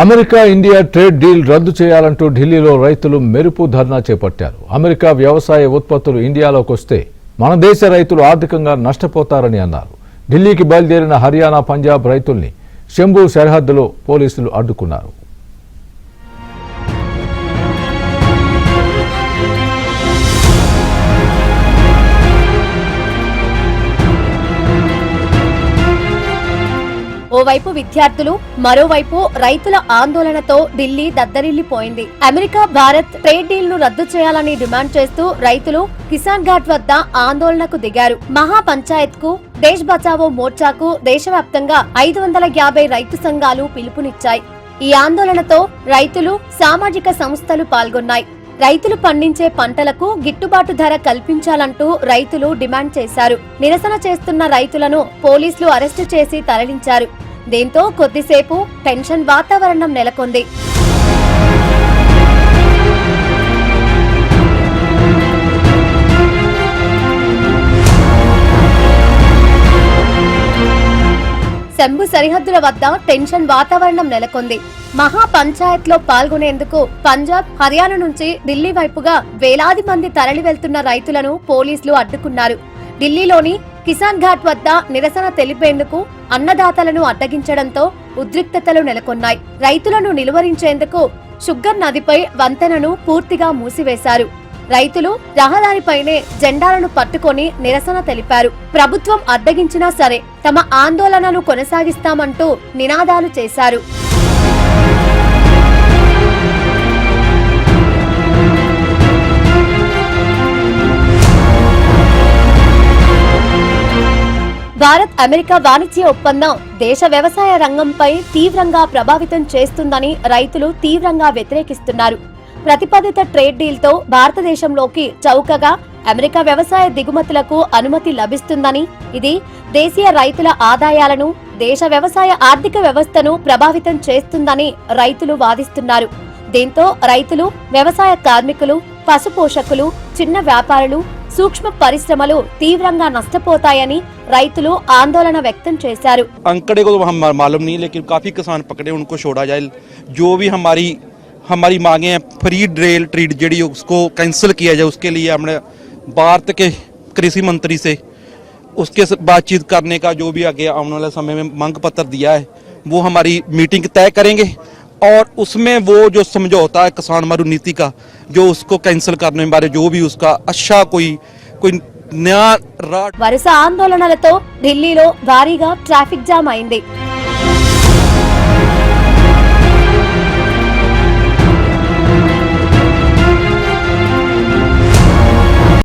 America India trade deal రద్దు చేయాలంటూ ఢిల్లీలో రైతులు మెరుపు ధర్నా చేపట్టారు. అమెరికా వ్యవసాయ ఉత్పత్తులు ఇండియాలోకి వస్తే మన దేశ రైతులు ఆర్థికంగా నష్టపోతారని అన్నారు. ఢిల్లీకి బయలుదేరిన హర్యానా, పంజాబ్ రైతుల్ని శంభు సరిహద్దులో పోలీసులు అడ్డుకున్నారు. ఓవైపు విద్యార్థులు, మరోవైపు రైతుల ఆందోళనతో ఢిల్లీ దద్దరిల్లిపోయింది. అమెరికా భారత్ ట్రేడ్ డీల్ ను రద్దు చేయాలని డిమాండ్ చేస్తూ రైతులు కిసాన్ ఘాట్ వద్ద ఆందోళనకు దిగారు. మహా పంచాయత్ కు, దేశ్ బచావో మోర్చాకు దేశవ్యాప్తంగా 550 రైతు సంఘాలు పిలుపునిచ్చాయి. ఈ ఆందోళనతో రైతులు, సామాజిక సంస్థలు పాల్గొన్నాయి. రైతులు పండించే పంటలకు గిట్టుబాటు ధర కల్పించాలంటూ రైతులు డిమాండ్ చేశారు. నిరసన చేస్తున్న రైతులను పోలీసులు అరెస్టు చేసి తరలించారు. దీంతో కొద్దిసేపు టెన్షన్ వాతావరణం నెలకొంది. శంభు సరిహద్దుల వద్ద టెన్షన్ వాతావరణం నెలకొంది. మహా పంచాయత్ లో పాల్గొనేందుకు పంజాబ్, హర్యానా నుంచి ఢిల్లీ వైపుగా వేలాది మంది తరలి వెళ్తున్న రైతులను పోలీసులు అడ్డుకున్నారు. ఢిల్లీలోని కిసాన్ ఘాట్ వద్ద నిరసన తెలిపేందుకు అన్నదాతలను అడ్డగించడంతో ఉద్రిక్తతలు నెలకొన్నాయి. రైతులను నిలువరించేందుకు షుగ్గర్ నదిపై వంతెనను పూర్తిగా మూసివేశారు. రైతులు రహదారిపైనే జెండాలను పట్టుకొని నిరసన తెలిపారు. ప్రభుత్వం అడ్డగించినా సరే తమ ఆందోళనను కొనసాగిస్తామంటూ నినాదాలు చేశారు. భారత్ అమెరికా వాణిజ్య ఒప్పందం దేశ వ్యవసాయ రంగంపై తీవ్రంగా ప్రభావితం చేస్తుందని రైతులు తీవ్రంగా వ్యతిరేకిస్తున్నారు. ప్రతిపాదిత ట్రేడ్ డీల్ తో భారతదేశంలోకి చౌకగా అమెరికా వ్యవసాయ దిగుమతులకు అనుమతి లభిస్తుందని, ఇది దేశీయ రైతుల ఆదాయాలను, దేశ వ్యవసాయ ఆర్థిక వ్యవస్థను ప్రభావితం చేస్తుందని రైతులు వాదిస్తున్నారు. దీంతో రైతులు, వ్యవసాయ కార్మికులు, పశుపోషకులు, చిన్న వ్యాపారులు, సూక్ష్మ పరిశ్రమలు తీవ్రంగా నష్టపోతాయని రైతులు ఆందోళన వ్యక్తం చేశారు. अंकड़े को तो हम मालूम नहीं, लेकिन काफ़ी किसान पकड़े, उनको छोड़ा जाए. जो भी हमारी मांगे हैं, फ्री ट्रेड जेडी उसको कैंसिल किया जाए. उसके लिए हमने भारत के कृषि मंत्री से उसके बातचीत करने का जो भी आगे आने वाले समय में मांग पत्र दिया है, वो हमारी मीटिंग तय करेंगे और उसमें वो जो समझौता है किसान मरु नीति का, जो उसको कैंसिल करने बारे जो भी उसका अच्छा कोई వరుస ఆందోళనలతో ఢిల్లీలో భారీగా ట్రాఫిక్ జామ్ అయింది.